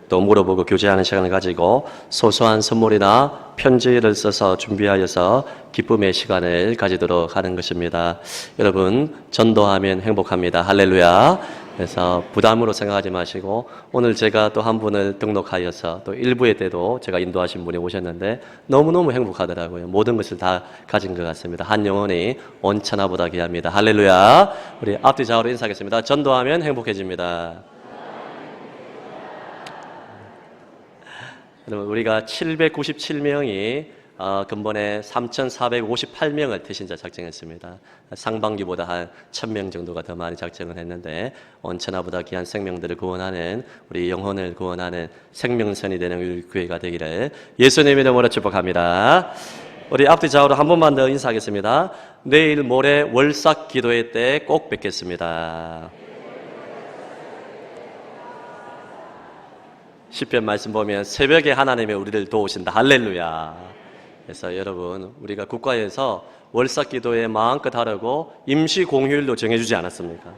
또 물어보고 교제하는 시간을 가지고 소소한 선물이나 편지를 써서 준비하여서 기쁨의 시간을 가지도록 하는 것입니다. 여러분, 전도하면 행복합니다. 할렐루야. 그래서 부담으로 생각하지 마시고, 오늘 제가 또 한 분을 등록하여서 또 일부의 때도 제가 인도하신 분이 오셨는데 너무너무 행복하더라고요. 모든 것을 다 가진 것 같습니다. 한 영혼이 온천하보다 귀합니다. 할렐루야. 우리 앞뒤 좌우로 인사하겠습니다. 전도하면 행복해집니다. 여러분, 우리가 797명이 근본에 3,458명을 태신자 작정했습니다. 상반기보다 한 1,000명 정도가 더 많이 작정을 했는데, 온천하보다 귀한 생명들을 구원하는, 우리 영혼을 구원하는 생명선이 되는 우리 교회가 되기를 예수님의 이름으로 축복합니다. 우리 앞뒤 좌우로 한 번만 더 인사하겠습니다. 내일 모레 월삭 기도회 때 꼭 뵙겠습니다. 시편 말씀 보면 새벽에 하나님이 우리를 도우신다. 할렐루야. 그래서 여러분, 우리가 국가에서 월삭 기도에 마음껏 하라고 임시 공휴일도 정해주지 않았습니까?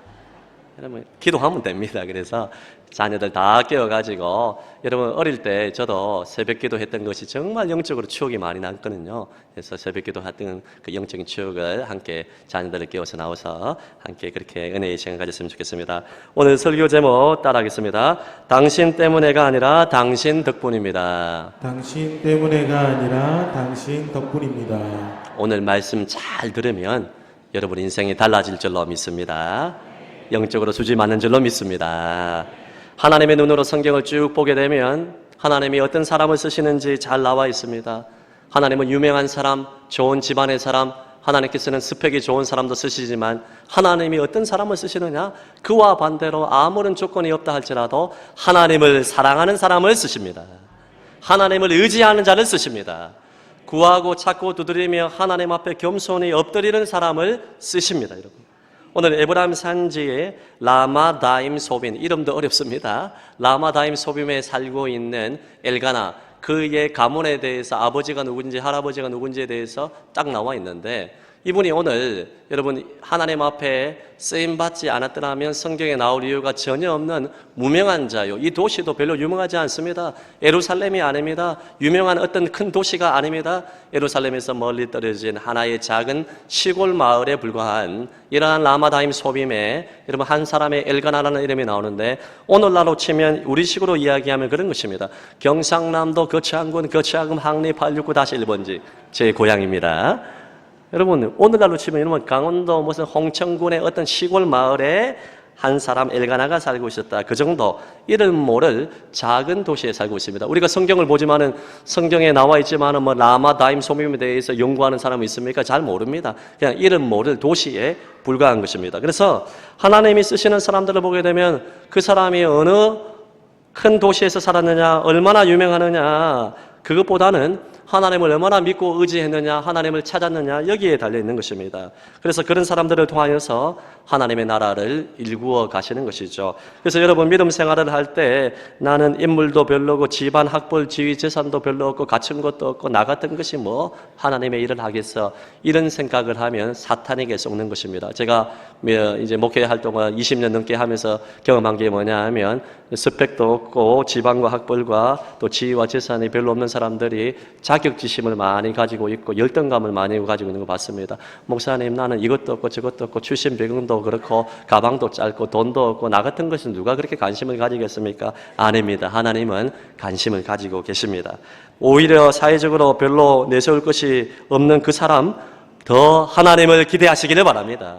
여러분, 기도하면 됩니다. 그래서 자녀들 다 깨워가지고, 여러분 어릴 때 저도 새벽 기도 했던 것이 정말 영적으로 추억이 많이 남거든요. 그래서 새벽 기도 했던 그 영적인 추억을 함께 자녀들을 깨워서 나와서 함께 그렇게 은혜의 시간 가졌으면 좋겠습니다. 오늘 설교 제목 따라하겠습니다. 당신 때문에가 아니라 당신 덕분입니다. 당신 때문에가 아니라 당신 덕분입니다. 오늘 말씀 잘 들으면 여러분 인생이 달라질 줄로 믿습니다. 영적으로 수지 맞는 줄로 믿습니다. 하나님의 눈으로 성경을 쭉 보게 되면 하나님이 어떤 사람을 쓰시는지 잘 나와 있습니다. 하나님은 유명한 사람, 좋은 집안의 사람, 하나님께서는 스펙이 좋은 사람도 쓰시지만 하나님이 어떤 사람을 쓰시느냐? 그와 반대로 아무런 조건이 없다 할지라도 하나님을 사랑하는 사람을 쓰십니다. 하나님을 의지하는 자를 쓰십니다. 구하고 찾고 두드리며 하나님 앞에 겸손히 엎드리는 사람을 쓰십니다. 여러분, 오늘 에브라임 산지에 라마다임 소빔, 이름도 어렵습니다. 라마다임 소빔에 살고 있는 엘가나, 그의 가문에 대해서 아버지가 누군지 할아버지가 누군지에 대해서 딱 나와 있는데, 이분이 오늘 여러분 하나님 앞에 쓰임받지 않았더라면 성경에 나올 이유가 전혀 없는 무명한 자요. 이 도시도 별로 유명하지 않습니다. 예루살렘이 아닙니다. 유명한 어떤 큰 도시가 아닙니다. 예루살렘에서 멀리 떨어진 하나의 작은 시골 마을에 불과한 이러한 라마다임 소빔에 여러분 한 사람의 엘가나라는 이름이 나오는데, 오늘날로 치면 우리식으로 이야기하면 그런 것입니다. 경상남도 거창군 거창읍 항리 869-1번지 제 고향입니다. 여러분, 오늘날로 치면 여러분 강원도 무슨 홍천군의 어떤 시골 마을에 한 사람 엘가나가 살고 있었다. 그 정도 이름 모를 작은 도시에 살고 있습니다. 우리가 성경을 보지만은 성경에 나와 있지만은 뭐 라마다임 소빔에 대해서 연구하는 사람이 있습니까? 잘 모릅니다. 그냥 이름 모를 도시에 불과한 것입니다. 그래서 하나님이 쓰시는 사람들을 보게 되면 그 사람이 어느 큰 도시에서 살았느냐, 얼마나 유명하느냐, 그것보다는 하나님을 얼마나 믿고 의지했느냐, 하나님을 찾았느냐, 여기에 달려있는 것입니다. 그래서 그런 사람들을 통하여서 하나님의 나라를 일구어 가시는 것이죠. 그래서 여러분 믿음 생활을 할 때 나는 인물도 별로고 집안 학벌 지위 재산도 별로 없고 갖춘 것도 없고 나 같은 것이 뭐 하나님의 일을 하겠어, 이런 생각을 하면 사탄에게 속는 것입니다. 제가 이제 목회 활동을 20년 넘게 하면서 경험한 게 뭐냐 하면, 스펙도 없고 지방과 학벌과 또 지위와 재산이 별로 없는 사람들이 자격지심을 많이 가지고 있고 열등감을 많이 가지고 있는 거 봤습니다. 목사님, 나는 이것도 없고 저것도 없고 출신 배경도 그렇고 가방도 짧고 돈도 없고 나 같은 것은 누가 그렇게 관심을 가지겠습니까? 아닙니다. 하나님은 관심을 가지고 계십니다. 오히려 사회적으로 별로 내세울 것이 없는 그 사람 더 하나님을 기대하시기를 바랍니다.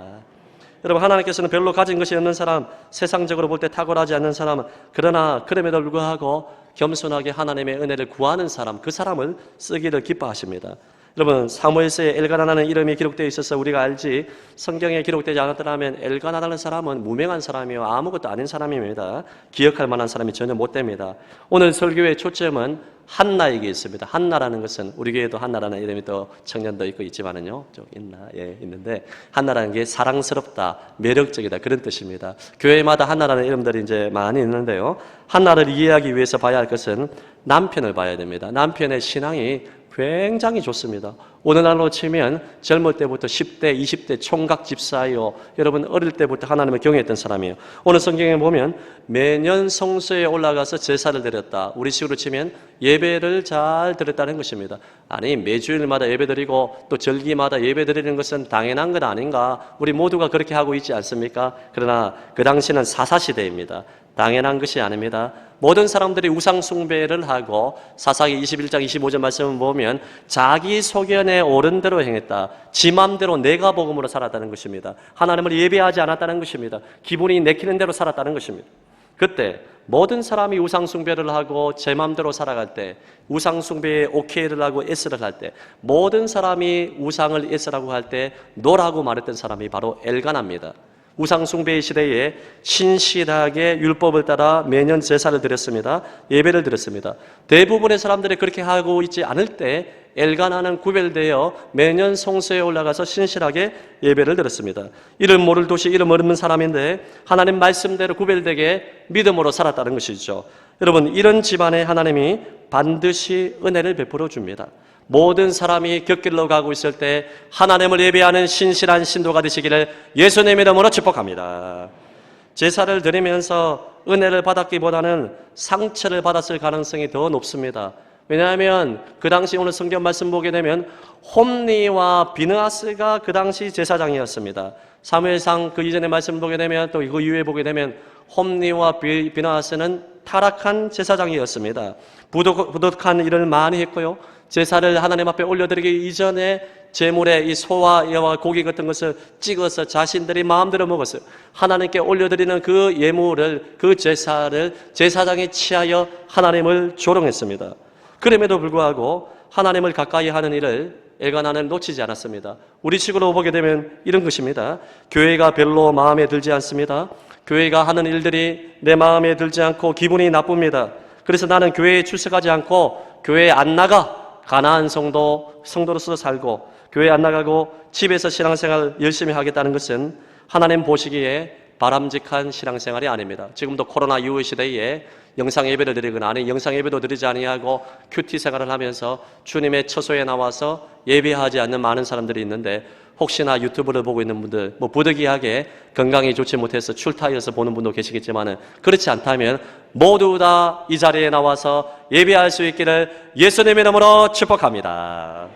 여러분, 하나님께서는 별로 가진 것이 없는 사람, 세상적으로 볼 때 탁월하지 않는 사람, 그러나 그럼에도 불구하고 겸손하게 하나님의 은혜를 구하는 사람, 그 사람을 쓰기를 기뻐하십니다. 여러분, 사무엘서에 엘가나라는 이름이 기록되어 있어서 우리가 알지, 성경에 기록되지 않았더라면 엘가나라는 사람은 무명한 사람이요 아무것도 아닌 사람입니다. 기억할 만한 사람이 전혀 못 됩니다. 오늘 설교의 초점은 한나에게 있습니다. 한나라는 것은 우리 교회도 한나라는 이름이 또 청년도 있고 있지만은요, 좀 있나? 예, 있는데 한나라는 게 사랑스럽다, 매력적이다, 그런 뜻입니다. 교회마다 한나라는 이름들이 이제 많이 있는데요, 한나를 이해하기 위해서 봐야 할 것은 남편을 봐야 됩니다. 남편의 신앙이 굉장히 좋습니다. 오늘날로 치면 젊을 때부터 10대, 20대 총각 집사요. 여러분 어릴 때부터 하나님을 경외했던 사람이에요. 오늘 성경에 보면 매년 성소에 올라가서 제사를 드렸다. 우리 식으로 치면 예배를 잘 드렸다는 것입니다. 아니 매주일마다 예배드리고 또 절기마다 예배드리는 것은 당연한 것 아닌가? 우리 모두가 그렇게 하고 있지 않습니까? 그러나 그 당시는 사사시대입니다. 당연한 것이 아닙니다. 모든 사람들이 우상 숭배를 하고 사사기 21장 25절 말씀을 보면 자기 소견에 옳은 대로 행했다. 지 맘대로 내가 복음으로 살았다는 것입니다. 하나님을 예배하지 않았다는 것입니다. 기분이 내키는 대로 살았다는 것입니다. 그때 모든 사람이 우상 숭배를 하고 제 맘대로 살아갈 때, 우상 숭배에 오케이를 하고 예스를 할 때, 모든 사람이 우상을 예스라고 할 때 노라고 말했던 사람이 바로 엘가나입니다. 우상 숭배의 시대에 신실하게 율법을 따라 매년 제사를 드렸습니다. 예배를 드렸습니다. 대부분의 사람들이 그렇게 하고 있지 않을 때 엘가나는 구별되어 매년 성소에 올라가서 신실하게 예배를 드렸습니다. 이름 모를 도시 이름 없는 사람인데 하나님 말씀대로 구별되게 믿음으로 살았다는 것이죠. 여러분 이런 집안에 하나님이 반드시 은혜를 베풀어 줍니다. 모든 사람이 곁길로 가고 있을 때 하나님을 예배하는 신실한 신도가 되시기를 예수님의 이름으로 축복합니다. 제사를 드리면서 은혜를 받았기보다는 상처를 받았을 가능성이 더 높습니다. 왜냐하면 그 당시 오늘 성경 말씀 보게 되면 홈리와 비느하스가 그 당시 제사장이었습니다. 사무엘상 그 이전의 말씀 보게 되면 또 그 이후에 보게 되면 홈리와 비느하스는 타락한 제사장이었습니다. 부득한 일을 많이 했고요. 제사를 하나님 앞에 올려드리기 이전에 제물에 이 소와 여와 고기 같은 것을 찍어서 자신들이 마음대로 먹었어요. 하나님께 올려드리는 그 예물을, 그 제사를 제사장이 취하여 하나님을 조롱했습니다. 그럼에도 불구하고 하나님을 가까이 하는 일을 엘가나는 놓치지 않았습니다. 우리 식으로 보게 되면 이런 것입니다. 교회가 별로 마음에 들지 않습니다. 교회가 하는 일들이 내 마음에 들지 않고 기분이 나쁩니다. 그래서 나는 교회에 출석하지 않고 교회에 안 나가. 가난한 성도로서 살고 교회 안 나가고 집에서 신앙생활 열심히 하겠다는 것은 하나님 보시기에 바람직한 신앙생활이 아닙니다. 지금도 코로나 이후 시대에 영상 예배를 드리거나 아니 영상 예배도 드리지 아니하고 큐티 생활을 하면서 주님의 처소에 나와서 예배하지 않는 많은 사람들이 있는데 혹시나 유튜브를 보고 있는 분들 부득이하게 건강이 좋지 못해서 출타해서 보는 분도 계시겠지만 그렇지 않다면 모두 다 이 자리에 나와서 예배할 수 있기를 예수님의 이름으로 축복합니다.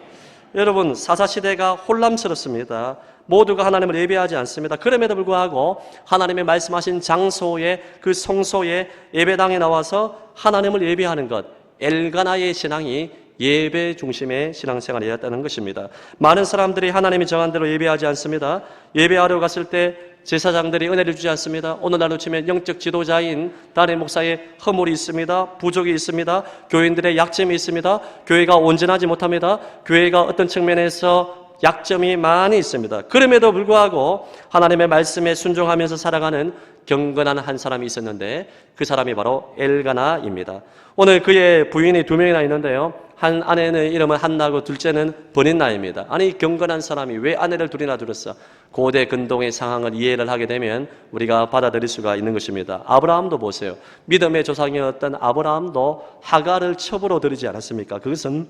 여러분 사사시대가 혼란스럽습니다. 모두가 하나님을 예배하지 않습니다. 그럼에도 불구하고 하나님의 말씀하신 장소에 그 성소에 예배당에 나와서 하나님을 예배하는 것, 엘가나의 신앙이 예배 중심의 신앙생활이었다는 것입니다. 많은 사람들이 하나님이 정한 대로 예배하지 않습니다. 예배하러 갔을 때 제사장들이 은혜를 주지 않습니다. 오늘날로 치면 영적 지도자인 담임 목사의 허물이 있습니다. 부족이 있습니다. 교인들의 약점이 있습니다. 교회가 온전하지 못합니다. 교회가 어떤 측면에서 약점이 많이 있습니다. 그럼에도 불구하고 하나님의 말씀에 순종하면서 살아가는 경건한 한 사람이 있었는데 그 사람이 바로 엘가나입니다. 오늘 그의 부인이 2명이나 있는데요. 한 아내는 이름은 한나고 둘째는 버닌나입니다. 아니 경건한 사람이 왜 아내를 둘이나 두었어? 고대 근동의 상황을 이해를 하게 되면 우리가 받아들일 수가 있는 것입니다. 아브라함도 보세요. 믿음의 조상이었던 아브라함도 하갈을 첩으로 들이지 않았습니까? 그것은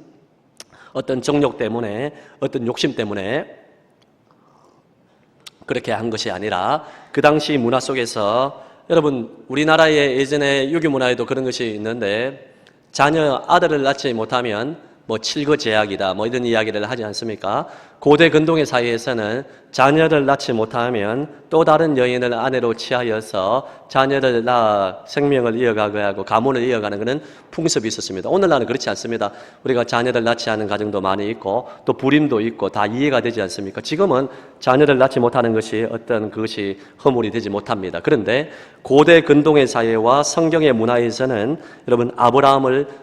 어떤 정욕 때문에 어떤 욕심 때문에 그렇게 한 것이 아니라 그 당시 문화 속에서 여러분 우리나라의 예전에 유교 문화에도 그런 것이 있는데 자녀 아들을 낳지 못하면 칠거제약이다 이런 이야기를 하지 않습니까? 고대 근동의 사회에서는 자녀를 낳지 못하면 또 다른 여인을 아내로 취하여서 자녀를 낳아 생명을 이어가게 하고 가문을 이어가는 그런 풍습이 있었습니다. 오늘날은 그렇지 않습니다. 우리가 자녀를 낳지 않은 가정도 많이 있고 또 불임도 있고 다 이해가 되지 않습니까? 지금은 자녀를 낳지 못하는 것이 어떤 그것이 허물이 되지 못합니다. 그런데 고대 근동의 사회와 성경의 문화에서는 여러분 아브라함을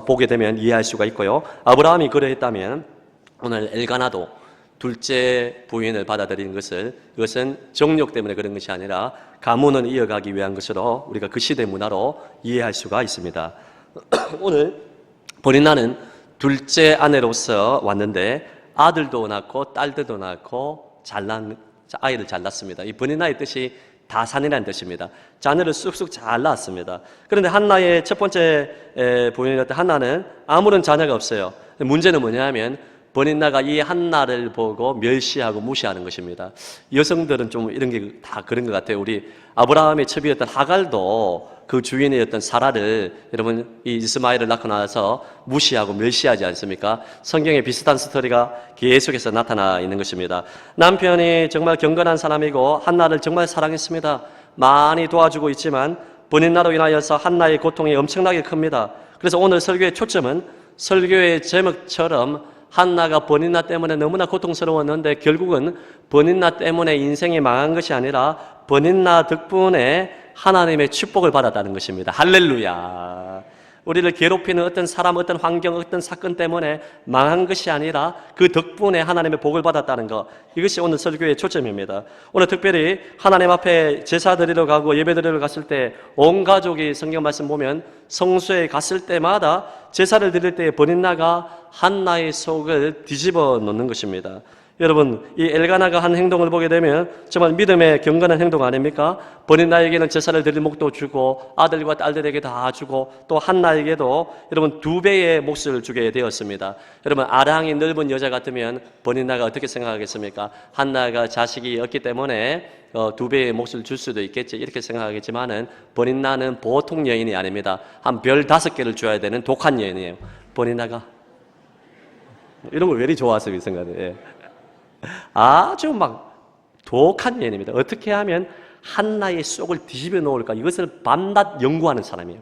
보게 되면 이해할 수가 있고요. 아브라함이 그러했다면 오늘 엘가나도 둘째 부인을 받아들이는 이것은 정욕 때문에 그런 것이 아니라 가문을 이어가기 위한 것으로 우리가 그 시대 문화로 이해할 수가 있습니다. 오늘 버린나는 둘째 아내로서 왔는데 아들도 낳고 딸들도 낳고 아이를 잘 낳습니다. 이 버린나의 뜻이 다산이라는 뜻입니다. 자녀를 쑥쑥 잘 낳았습니다. 그런데 한나의 첫 번째 부인이었던 한나는 아무런 자녀가 없어요. 문제는 뭐냐면 버닌나가 이 한나를 보고 멸시하고 무시하는 것입니다. 여성들은 좀 이런 게 다 그런 것 같아요. 우리 아브라함의 첩이었던 하갈도 그 주인이었던 사라를 여러분 이 이스마엘을 낳고 나서 무시하고 멸시하지 않습니까? 성경에 비슷한 스토리가 계속해서 나타나 있는 것입니다. 남편이 정말 경건한 사람이고 한나를 정말 사랑했습니다. 많이 도와주고 있지만 버닌나로 인하여서 한나의 고통이 엄청나게 큽니다. 그래서 오늘 설교의 초점은 설교의 제목처럼 한나가 버닌나 때문에 너무나 고통스러웠는데 결국은 버닌나 때문에 인생이 망한 것이 아니라 버닌나 덕분에 하나님의 축복을 받았다는 것입니다. 할렐루야. 우리를 괴롭히는 어떤 사람, 어떤 환경, 어떤 사건 때문에 망한 것이 아니라 그 덕분에 하나님의 복을 받았다는 것, 이것이 오늘 설교의 초점입니다. 오늘 특별히 하나님 앞에 제사 드리러 가고 예배 드리러 갔을 때 온 가족이 성경 말씀 보면 성소에 갔을 때마다 제사를 드릴 때 버닌나가 한나의 속을 뒤집어 놓는 것입니다. 여러분, 이 엘가나가 한 행동을 보게 되면 정말 믿음의 경건한 행동 아닙니까? 버닌나에게는 제사를 드릴 목도 주고 아들과 딸들에게 다 주고 또 한나에게도 여러분 2배의 몫을 주게 되었습니다. 여러분, 아랑이 넓은 여자 같으면 버닌나가 어떻게 생각하겠습니까? 한나가 자식이 없기 때문에 2배의 몫을 줄 수도 있겠지 이렇게 생각하겠지만은 버닌나는 보통 여인이 아닙니다. 한 별 5개를 줘야 되는 독한 여인이에요. 버닌나가 이런 걸 왜 이리 좋아하세요? 이 생각에. 아주 막 독한 여인입니다. 어떻게 하면 한나의 속을 뒤집어 놓을까 이것을 밤낮 연구하는 사람이에요.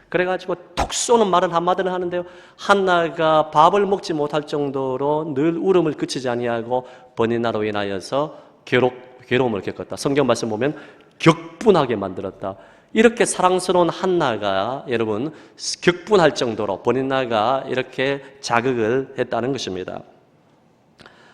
그래가지고 톡 쏘는 말을 한마디를 하는데요, 한나가 밥을 먹지 못할 정도로 늘 울음을 그치지 아니하고 버닌나로 인하여서 괴로움을 겪었다. 성경 말씀 보면 격분하게 만들었다. 이렇게 사랑스러운 한나가 여러분 격분할 정도로 버닌나가 이렇게 자극을 했다는 것입니다.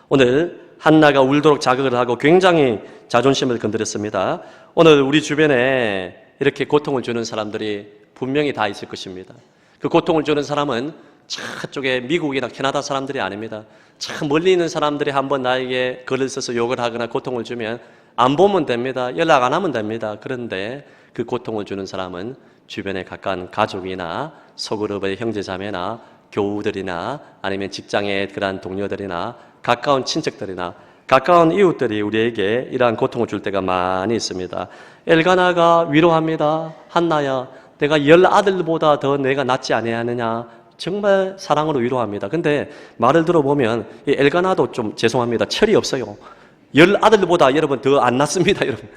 오늘 한나가 울도록 자극을 하고 굉장히 자존심을 건드렸습니다. 오늘 우리 주변에 이렇게 고통을 주는 사람들이 분명히 다 있을 것입니다. 그 고통을 주는 사람은 저쪽에 미국이나 캐나다 사람들이 아닙니다. 참 멀리 있는 사람들이 한번 나에게 글을 써서 욕을 하거나 고통을 주면 안 보면 됩니다. 연락 안 하면 됩니다. 그런데 그 고통을 주는 사람은 주변에 가까운 가족이나 소그룹의 형제자매나 교우들이나 아니면 직장의 그러한 동료들이나 가까운 친척들이나 가까운 이웃들이 우리에게 이러한 고통을 줄 때가 많이 있습니다. 엘가나가 위로합니다. 한나야, 내가 10아들보다 더 내가 낫지 아니하느냐. 정말 사랑으로 위로합니다. 근데 말을 들어보면 이 엘가나도 좀 죄송합니다. 철이 없어요. 10아들보다 여러분 더 안 낫습니다. 여러분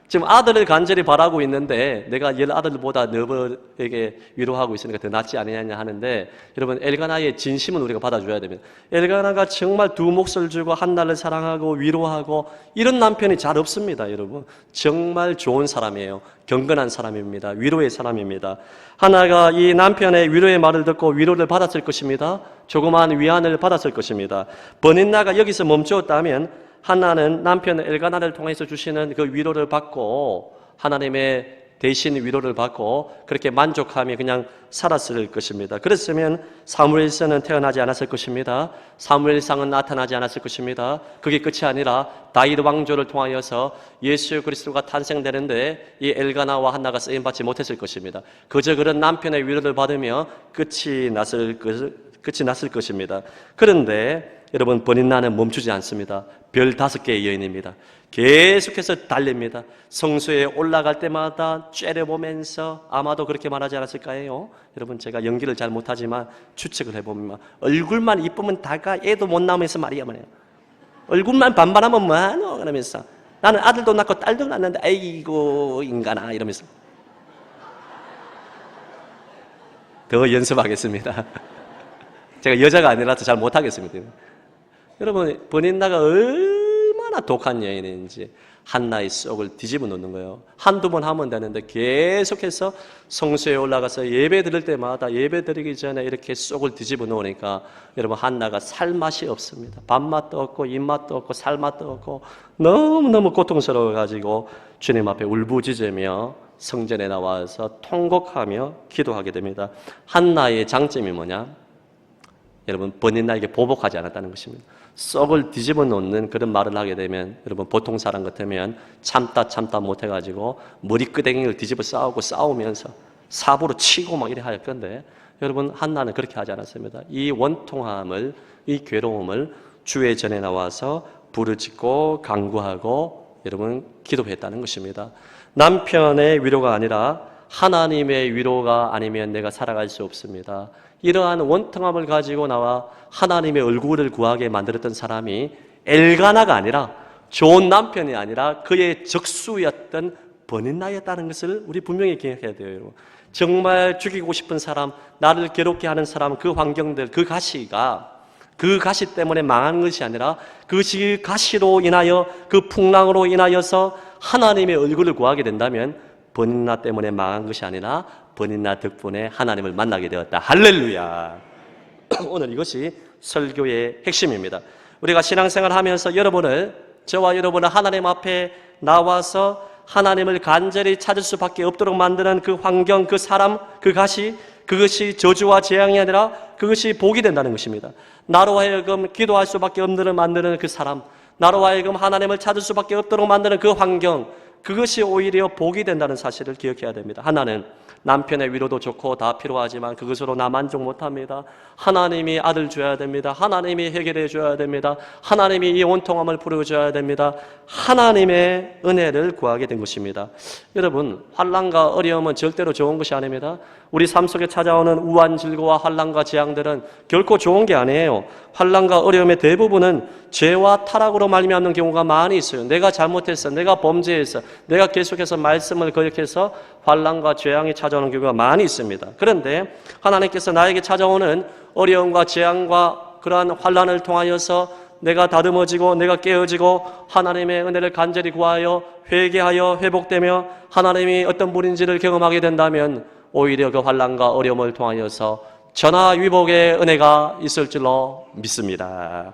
지금 아들을 간절히 바라고 있는데 내가 10아들보다 너에게 위로하고 있으니까 더 낫지 않느냐 하는데, 여러분 엘가나의 진심은 우리가 받아줘야 됩니다. 엘가나가 정말 2 몫을 주고 한나를 사랑하고 위로하고 이런 남편이 잘 없습니다. 여러분 정말 좋은 사람이에요. 경건한 사람입니다. 위로의 사람입니다. 한나가 이 남편의 위로의 말을 듣고 위로를 받았을 것입니다. 조그마한 위안을 받았을 것입니다. 버닌나가 여기서 멈추었다면 한나는 남편 엘가나를 통해서 주시는 그 위로를 받고 하나님의 대신 위로를 받고 그렇게 만족하며 그냥 살았을 것입니다. 그랬으면 사무엘서는 태어나지 않았을 것입니다. 사무엘상은 나타나지 않았을 것입니다. 그게 끝이 아니라 다윗 왕조를 통하여서 예수 그리스도가 탄생되는데 이 엘가나와 한나가 쓰임받지 못했을 것입니다. 그저 그런 남편의 위로를 받으며 끝이 났을 것입니다. 그런데 여러분 버닌나는 멈추지 않습니다. 별 5개의 여인입니다. 계속해서 달립니다. 성소에 올라갈 때마다 째려보면서 아마도 그렇게 말하지 않았을까요? 여러분 제가 연기를 잘 못하지만 추측을 해보면 얼굴만 이쁘면 다가 애도 못 낳으면서 말이야 말이야. 얼굴만 반반하면 뭐하노? 그러면서 나는 아들도 낳고 딸도 낳는데 아이고 인간아 이러면서 더 연습하겠습니다. 제가 여자가 아니라서 잘 못하겠습니다. 여러분 버닌나가 얼마나 독한 여인인지 한나의 속을 뒤집어 놓는 거예요. 한두 번 하면 되는데 계속해서 성소에 올라가서 예배 드릴 때마다 예배 드리기 전에 이렇게 속을 뒤집어 놓으니까 여러분 한나가 살 맛이 없습니다. 밥맛도 없고 입맛도 없고 살맛도 없고 너무너무 고통스러워가지고 주님 앞에 울부짖으며 성전에 나와서 통곡하며 기도하게 됩니다. 한나의 장점이 뭐냐? 여러분 버닌나에게 보복하지 않았다는 것입니다. 썩을 뒤집어 놓는 그런 말을 하게 되면 여러분 보통 사람 같으면 참다 못해가지고 머리끄댕이를 뒤집어 싸우면서 삽으로 치고 막 이래 할 건데, 여러분 한나는 그렇게 하지 않았습니다. 이 원통함을, 이 괴로움을 주의 전에 나와서 부르짖고 간구하고 여러분 기도했다는 것입니다. 남편의 위로가 아니라 하나님의 위로가 아니면 내가 살아갈 수 없습니다. 이러한 원통함을 가지고 나와 하나님의 얼굴을 구하게 만들었던 사람이 엘가나가 아니라 좋은 남편이 아니라 그의 적수였던 버닌나였다는 것을 우리 분명히 기억해야 돼요. 여러분. 정말 죽이고 싶은 사람, 나를 괴롭게 하는 사람, 그 환경들, 그 가시 때문에 망한 것이 아니라 그 가시로 인하여 그 풍랑으로 인하여서 하나님의 얼굴을 구하게 된다면 버닌나 때문에 망한 것이 아니라 버닌나 덕분에 하나님을 만나게 되었다. 할렐루야. 오늘 이것이 설교의 핵심입니다. 우리가 신앙생활을 하면서 저와 여러분을 하나님 앞에 나와서 하나님을 간절히 찾을 수밖에 없도록 만드는 그 환경, 그 사람, 그 가시, 그것이 저주와 재앙이 아니라 그것이 복이 된다는 것입니다. 나로 하여금 기도할 수밖에 없는 만드는 그 사람, 나로 하여금 하나님을 찾을 수밖에 없도록 만드는 그 환경, 그것이 오히려 복이 된다는 사실을 기억해야 됩니다. 하나는 남편의 위로도 좋고 다 필요하지만 그것으로 나 만족 못합니다. 하나님이 아들 줘야 됩니다. 하나님이 해결해 줘야 됩니다. 하나님이 이 원통함을 풀어줘야 됩니다. 하나님의 은혜를 구하게 된 것입니다. 여러분, 환난과 어려움은 절대로 좋은 것이 아닙니다. 우리 삶 속에 찾아오는 우한 질고와 환난과 재앙들은 결코 좋은 게 아니에요. 환난과 어려움의 대부분은 죄와 타락으로 말미암는 경우가 많이 있어요. 내가 잘못했어, 내가 범죄했어, 내가 계속해서 말씀을 거역해서 환난과 재앙이 찾아오는 경우가 많이 있습니다. 그런데 하나님께서 나에게 찾아오는 어려움과 재앙과 그러한 환난을 통하여서 내가 다듬어지고 내가 깨어지고 하나님의 은혜를 간절히 구하여 회개하여 회복되며 하나님이 어떤 분인지를 경험하게 된다면 오히려 그 환난과 어려움을 통하여서 전화위복의 은혜가 있을 줄로 믿습니다.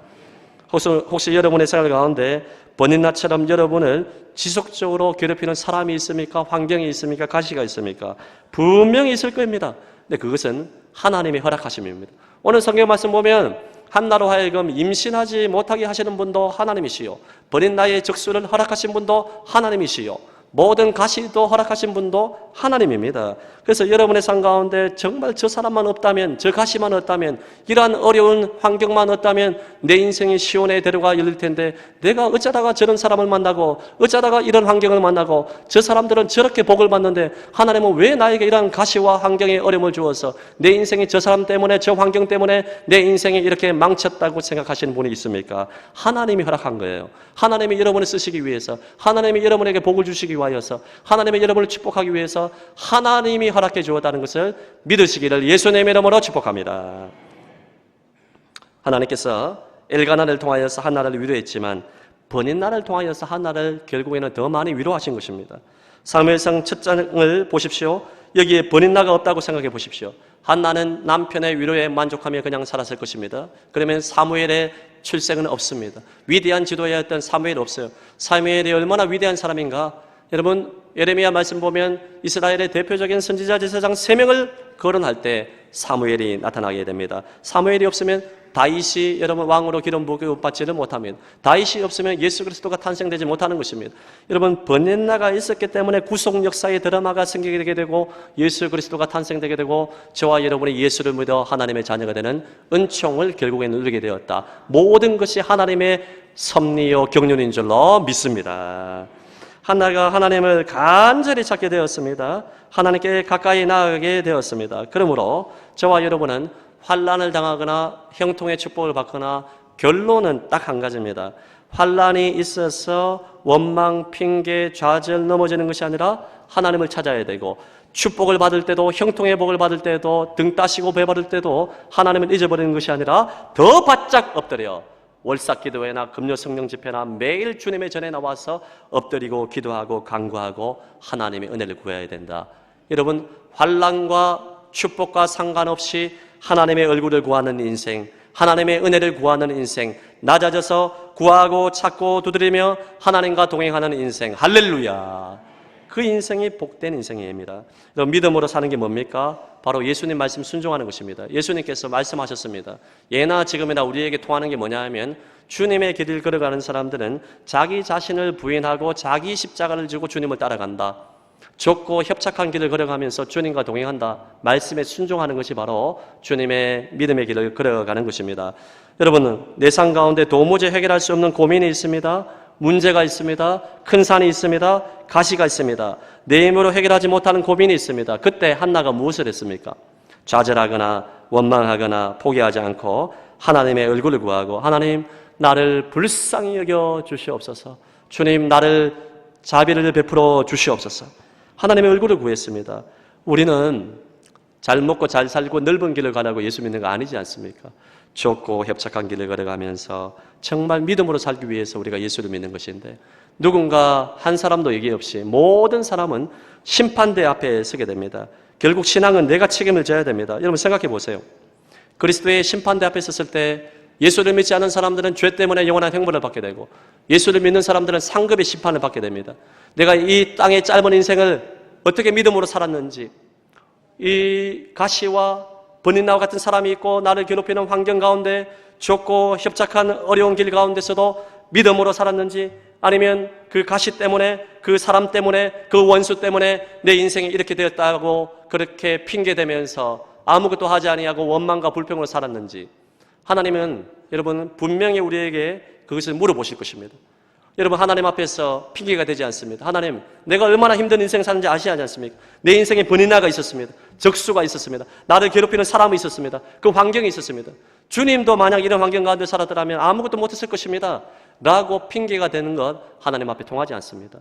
혹시 여러분의 생활 가운데 버닌나처럼 여러분을 지속적으로 괴롭히는 사람이 있습니까? 환경이 있습니까? 가시가 있습니까? 분명히 있을 겁니다. 근데 그것은 하나님의 허락하심입니다. 오늘 성경 말씀 보면 한나로 하여금 임신하지 못하게 하시는 분도 하나님이시요, 버닌나의 적수를 허락하신 분도 하나님이시요, 모든 가시도 허락하신 분도 하나님입니다. 그래서 여러분의 삶 가운데 정말 저 사람만 없다면, 저 가시만 없다면, 이러한 어려운 환경만 없다면 내 인생이 시온의 대로가 열릴 텐데 내가 어쩌다가 저런 사람을 만나고 어쩌다가 이런 환경을 만나고 저 사람들은 저렇게 복을 받는데 하나님은 왜 나에게 이러한 가시와 환경의 어려움을 주어서 내 인생이 저 사람 때문에, 저 환경 때문에 내 인생이 이렇게 망쳤다고 생각하시는 분이 있습니까? 하나님이 허락한 거예요. 하나님이 여러분을 쓰시기 위해서, 하나님이 여러분에게 복을 주시기 위하여서, 하나님이 여러분을 축복하기 위해서 하나님이 허락해 주었다는 것을 믿으시기를 예수님의 이름으로 축복합니다. 하나님께서 엘가나를 통하여서 한나를 위로했지만 버닌나를 통하여서 한나를 결국에는 더 많이 위로하신 것입니다. 사무엘상 7장을 보십시오. 여기에 버닌나가 없다고 생각해 보십시오. 한나는 남편의 위로에 만족하며 그냥 살았을 것입니다. 그러면 사무엘의 출생은 없습니다. 위대한 지도자였던 사무엘이 없어요. 사무엘이 얼마나 위대한 사람인가? 여러분, 예레미야 말씀 보면 이스라엘의 대표적인 선지자 제사장 3명을 거론할 때 사무엘이 나타나게 됩니다. 사무엘이 없으면 다윗이 여러분 왕으로 기름 부음 받지를 못하면, 다윗이 없으면 예수 그리스도가 탄생되지 못하는 것입니다. 여러분, 버닌나가 있었기 때문에 구속 역사의 드라마가 생기게 되고 예수 그리스도가 탄생되게 되고 저와 여러분이 예수를 믿어 하나님의 자녀가 되는 은총을 결국에 누리게 되었다. 모든 것이 하나님의 섭리요 경륜인 줄로 믿습니다. 한나가 하나님을 간절히 찾게 되었습니다. 하나님께 가까이 나아가게 되었습니다. 그러므로 저와 여러분은 환난을 당하거나 형통의 축복을 받거나 결론은 딱 한 가지입니다. 환난이 있어서 원망, 핑계, 좌절 넘어지는 것이 아니라 하나님을 찾아야 되고, 축복을 받을 때도, 형통의 복을 받을 때도, 등 따시고 배 받을 때도 하나님을 잊어버리는 것이 아니라 더 바짝 엎드려 월삭 기도회나 금요 성령 집회나 매일 주님의 전에 나와서 엎드리고 기도하고 간구하고 하나님의 은혜를 구해야 된다. 여러분, 환난과 축복과 상관없이 하나님의 얼굴을 구하는 인생, 하나님의 은혜를 구하는 인생, 낮아져서 구하고 찾고 두드리며 하나님과 동행하는 인생, 할렐루야! 그 인생이 복된 인생입니다. 믿음으로 사는 게 뭡니까? 바로 예수님 말씀 순종하는 것입니다. 예수님께서 말씀하셨습니다. 예나 지금이나 우리에게 통하는 게 뭐냐 하면, 주님의 길을 걸어가는 사람들은 자기 자신을 부인하고 자기 십자가를 지고 주님을 따라간다. 좁고 협착한 길을 걸어가면서 주님과 동행한다. 말씀에 순종하는 것이 바로 주님의 믿음의 길을 걸어가는 것입니다. 여러분, 내 삶 가운데 도무지 해결할 수 없는 고민이 있습니다. 문제가 있습니다. 큰 산이 있습니다. 가시가 있습니다. 내 힘으로 해결하지 못하는 고민이 있습니다. 그때 한나가 무엇을 했습니까? 좌절하거나 원망하거나 포기하지 않고 하나님의 얼굴을 구하고, 하나님, 나를 불쌍히 여겨 주시옵소서. 주님, 나를 자비를 베풀어 주시옵소서. 하나님의 얼굴을 구했습니다. 우리는 잘 먹고 잘 살고 넓은 길을 가라고 예수 믿는 거 아니지 않습니까? 좁고 협착한 길을 걸어가면서 정말 믿음으로 살기 위해서 우리가 예수를 믿는 것인데, 누군가 한 사람도 얘기 없이 모든 사람은 심판대 앞에 서게 됩니다. 결국 신앙은 내가 책임을 져야 됩니다. 여러분 생각해 보세요. 그리스도의 심판대 앞에 섰을 때 예수를 믿지 않은 사람들은 죄 때문에 영원한 형벌을 받게 되고, 예수를 믿는 사람들은 상급의 심판을 받게 됩니다. 내가 이 땅의 짧은 인생을 어떻게 믿음으로 살았는지, 이 가시와 버닌나와 같은 사람이 있고 나를 괴롭히는 환경 가운데 좁고 협착한 어려운 길 가운데서도 믿음으로 살았는지, 아니면 그 가시 때문에, 그 사람 때문에, 그 원수 때문에 내 인생이 이렇게 되었다고 그렇게 핑계대면서 아무것도 하지 아니하고 원망과 불평으로 살았는지, 하나님은 여러분 분명히 우리에게 그것을 물어보실 것입니다. 여러분, 하나님 앞에서 핑계가 되지 않습니다. 하나님, 내가 얼마나 힘든 인생 사는지 아시지 않습니까? 내 인생에 버니나가 있었습니다. 적수가 있었습니다. 나를 괴롭히는 사람이 있었습니다. 그 환경이 있었습니다. 주님도 만약 이런 환경 가운데 살았더라면 아무것도 못했을 것입니다 라고 핑계가 되는 것, 하나님 앞에 통하지 않습니다.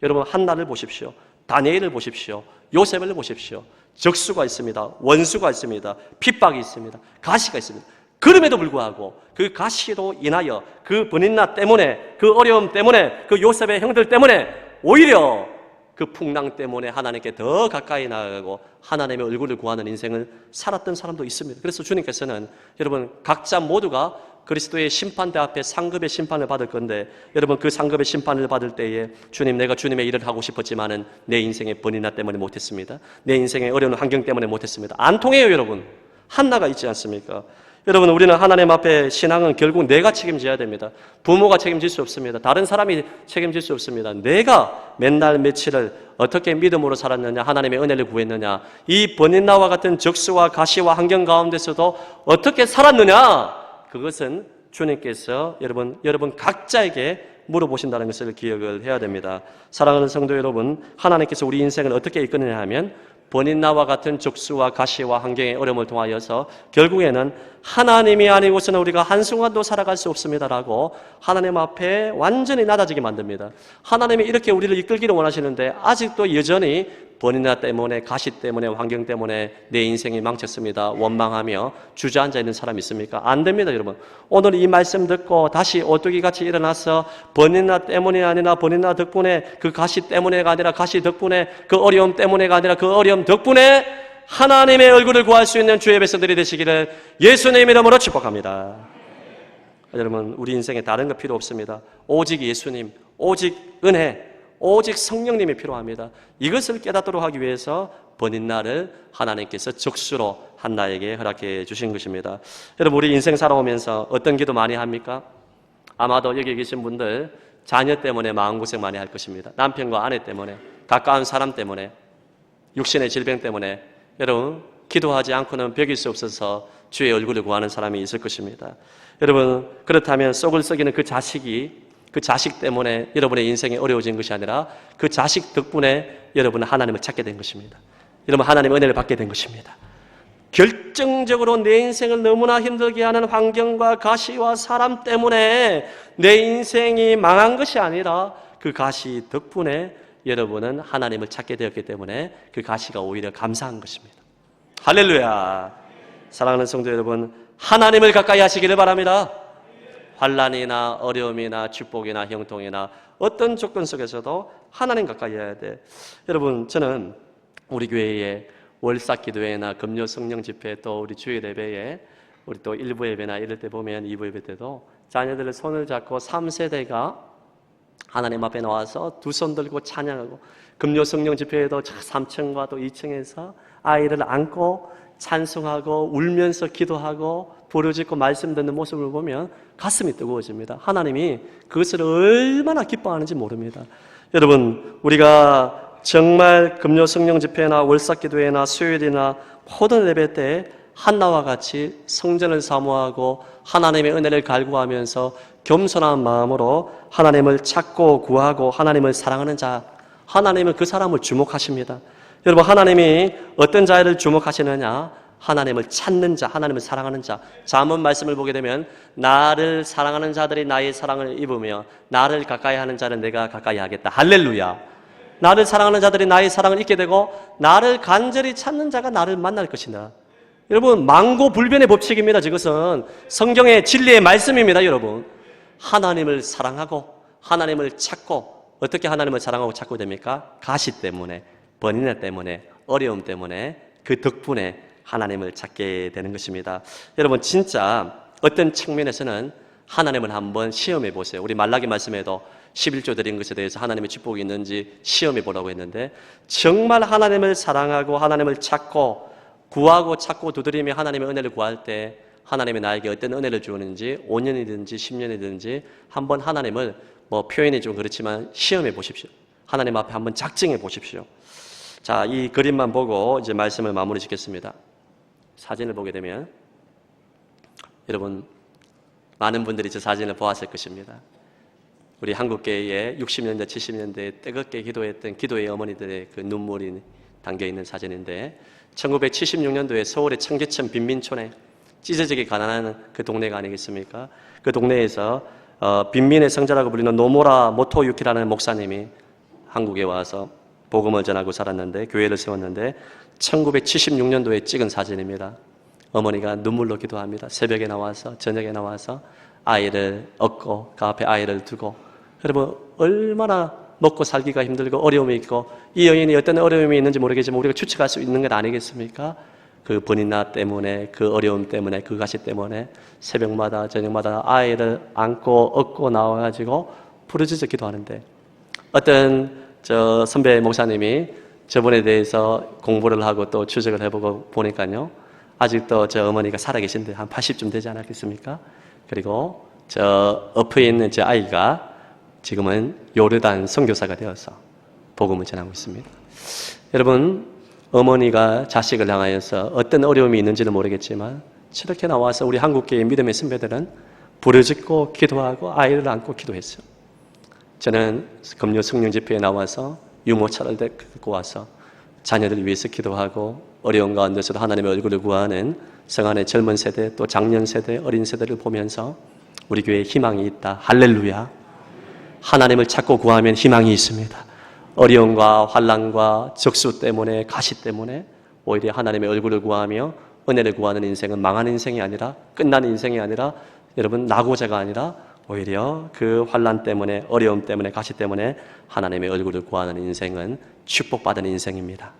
여러분, 한나를 보십시오. 다니엘을 보십시오. 요셉을 보십시오. 적수가 있습니다. 원수가 있습니다. 핍박이 있습니다. 가시가 있습니다. 그럼에도 불구하고 그 가시로 인하여, 그 버닌나 때문에, 그 어려움 때문에, 그 요셉의 형들 때문에 오히려 그 풍랑 때문에 하나님께 더 가까이 나아가고 하나님의 얼굴을 구하는 인생을 살았던 사람도 있습니다. 그래서 주님께서는 여러분 각자 모두가 그리스도의 심판대 앞에 상급의 심판을 받을 건데, 여러분 그 상급의 심판을 받을 때에 주님, 내가 주님의 일을 하고 싶었지만은 내 인생의 버니나 때문에 못했습니다. 내 인생의 어려운 환경 때문에 못했습니다. 안 통해요. 여러분, 한나가 있지 않습니까? 여러분, 우리는 하나님 앞에 신앙은 결국 내가 책임져야 됩니다. 부모가 책임질 수 없습니다. 다른 사람이 책임질 수 없습니다. 내가 맨날 며칠을 어떻게 믿음으로 살았느냐, 하나님의 은혜를 구했느냐, 이 버닌나와 같은 적수와 가시와 환경 가운데서도 어떻게 살았느냐, 그것은 주님께서 여러분 각자에게 물어보신다는 것을 기억을 해야 됩니다. 사랑하는 성도 여러분, 하나님께서 우리 인생을 어떻게 이끄느냐 하면 버닌나와 같은 적수와 가시와 환경의 어려움을 통하여서 결국에는 하나님이 아니고서는 우리가 한순간도 살아갈 수 없습니다라고 하나님 앞에 완전히 낮아지게 만듭니다. 하나님이 이렇게 우리를 이끌기를 원하시는데 아직도 여전히 버닌나 때문에, 가시 때문에, 환경 때문에 내 인생이 망쳤습니다, 원망하며 주저앉아 있는 사람이 있습니까? 안 됩니다. 여러분, 오늘 이 말씀 듣고 다시 오뚜기같이 일어나서 버닌나 때문이 아니라 버닌나 덕분에, 그 가시 때문에가 아니라 가시 덕분에, 그 어려움 때문에가 아니라 그 어려움 덕분에 하나님의 얼굴을 구할 수 있는 주의 백성들이 되시기를 예수님 이름으로 축복합니다. 여러분, 우리 인생에 다른 거 필요 없습니다. 오직 예수님, 오직 은혜, 오직 성령님이 필요합니다. 이것을 깨닫도록 하기 위해서 버닌나를 하나님께서 적수로 한나에게 허락해 주신 것입니다. 여러분, 우리 인생 살아오면서 어떤 기도 많이 합니까? 아마도 여기 계신 분들 자녀 때문에 마음고생 많이 할 것입니다. 남편과 아내 때문에, 가까운 사람 때문에, 육신의 질병 때문에 여러분 기도하지 않고는 벽일 수 없어서 주의 얼굴을 구하는 사람이 있을 것입니다. 여러분, 그렇다면 속을 썩이는 그 자식 때문에 여러분의 인생이 어려워진 것이 아니라 그 자식 덕분에 여러분은 하나님을 찾게 된 것입니다. 여러분, 하나님의 은혜를 받게 된 것입니다. 결정적으로 내 인생을 너무나 힘들게 하는 환경과 가시와 사람 때문에 내 인생이 망한 것이 아니라 그 가시 덕분에 여러분은 하나님을 찾게 되었기 때문에 그 가시가 오히려 감사한 것입니다. 할렐루야. 사랑하는 성도 여러분, 하나님을 가까이 하시기를 바랍니다. 환난이나 어려움이나 축복이나 형통이나 어떤 조건 속에서도 하나님 가까이 해야 돼. 여러분, 저는 우리 교회에 월삭 기도회나 금요 성령 집회, 또 우리 주일 예배에, 우리 또 1부 예배나 이럴 때 보면 2부 예배 때도 자녀들의 손을 잡고 3세대가 하나님 앞에 나와서 두 손 들고 찬양하고, 금요 성령 집회에도 3층과 또 2층에서 아이를 안고 찬송하고 울면서 기도하고 부르짖고 말씀 듣는 모습을 보면 가슴이 뜨거워집니다. 하나님이 그것을 얼마나 기뻐하는지 모릅니다. 여러분, 우리가 정말 금요 성령 집회나 월삭 기도회나 수요일이나 모든 예배 때 한나와 같이 성전을 사모하고 하나님의 은혜를 갈구하면서 겸손한 마음으로 하나님을 찾고 구하고 하나님을 사랑하는 자, 하나님은 그 사람을 주목하십니다. 여러분, 하나님이 어떤 자를 주목하시느냐? 하나님을 찾는 자, 하나님을 사랑하는 자. 잠언 말씀을 보게 되면 나를 사랑하는 자들이 나의 사랑을 입으며 나를 가까이 하는 자는 내가 가까이 하겠다. 할렐루야. 나를 사랑하는 자들이 나의 사랑을 입게 되고 나를 간절히 찾는 자가 나를 만날 것이다. 여러분, 망고불변의 법칙입니다. 이것은 성경의 진리의 말씀입니다. 여러분, 하나님을 사랑하고 하나님을 찾고, 어떻게 하나님을 사랑하고 찾고 됩니까? 가시 때문에, 번인회 때문에, 어려움 때문에, 그 덕분에 하나님을 찾게 되는 것입니다. 여러분, 진짜 어떤 측면에서는 하나님을 한번 시험해 보세요. 우리 말라기 말씀에도 11조 드린 것에 대해서 하나님의 축복이 있는지 시험해 보라고 했는데, 정말 하나님을 사랑하고 하나님을 찾고 구하고 찾고 두드리며 하나님의 은혜를 구할 때 하나님이 나에게 어떤 은혜를 주는지 5년이든지 10년이든지 한번 하나님을 표현이 좀 그렇지만 시험해 보십시오. 하나님 앞에 한번 작정해 보십시오. 자, 이 그림만 보고 이제 말씀을 마무리 짓겠습니다. 사진을 보게 되면 여러분, 많은 분들이 저 사진을 보았을 것입니다. 우리 한국교회에 60년대, 70년대에 뜨겁게 기도했던 기도의 어머니들의 그 눈물이 담겨있는 사진인데, 1976년도에 서울의 청계천 빈민촌에 찢어지게 가난한 그 동네가 아니겠습니까? 그 동네에서 빈민의 성자라고 불리는 노모라 모토유키라는 목사님이 한국에 와서 복음을 전하고 살았는데, 교회를 세웠는데 1976년도에 찍은 사진입니다. 어머니가 눈물로 기도합니다. 새벽에 나와서, 저녁에 나와서 아이를 얻고 그 앞에 아이를 두고. 여러분, 얼마나 먹고 살기가 힘들고 어려움이 있고, 이 여인이 어떤 어려움이 있는지 모르겠지만 우리가 추측할 수 있는 것 아니겠습니까? 그 번인나 때문에, 그 어려움 때문에, 그 가시 때문에 새벽마다 저녁마다 아이를 안고 얻고 나와가지고 부르짖어 기도하는데, 어떤 저 선배 목사님이 저분에 대해서 공부를 하고 또 추적을 해보고 보니까요, 아직도 저 어머니가 살아계신데 한 80쯤 되지 않았겠습니까? 그리고 저 엎에 있는 저 아이가 지금은 요르단 선교사가 되어서 복음을 전하고 있습니다. 여러분, 어머니가 자식을 향하여서 어떤 어려움이 있는지는 모르겠지만 저렇게 나와서 우리 한국교회 믿음의 선배들은 부르짖고 기도하고 아이를 안고 기도했어요. 저는 금요 성령 집회에 나와서 유모차를 데리고 와서 자녀들 위해서 기도하고 어려운 가운데서도 하나님의 얼굴을 구하는 성안의 젊은 세대, 또 장년 세대, 어린 세대를 보면서 우리 교회에 희망이 있다. 할렐루야. 하나님을 찾고 구하면 희망이 있습니다. 어려움과 환난과 적수 때문에, 가시 때문에 오히려 하나님의 얼굴을 구하며 은혜를 구하는 인생은 망한 인생이 아니라, 끝난 인생이 아니라, 여러분, 낙오자가 아니라 오히려 그 환난 때문에, 어려움 때문에, 가시 때문에 하나님의 얼굴을 구하는 인생은 축복받은 인생입니다.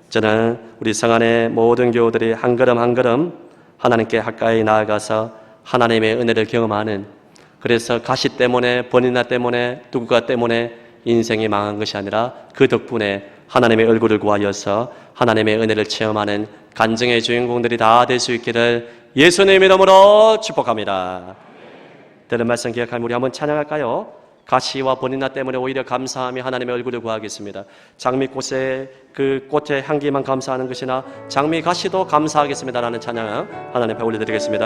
저는 우리 성안의 모든 교우들이 한 걸음 한 걸음 하나님께 가까이 나아가서 하나님의 은혜를 경험하는, 그래서 가시 때문에, 번인나 때문에, 누구가 때문에 인생이 망한 것이 아니라 그 덕분에 하나님의 얼굴을 구하여서 하나님의 은혜를 체험하는 간증의 주인공들이 다 될 수 있기를 예수님의 이름으로 축복합니다. 들은 말씀 기억하면 우리 한번 찬양할까요? 가시와 번인나 때문에 오히려 감사하며 하나님의 얼굴을 구하겠습니다. 장미꽃의 그 꽃의 향기만 감사하는 것이나 장미 가시도 감사하겠습니다라는 찬양 하나님 앞에 올려드리겠습니다.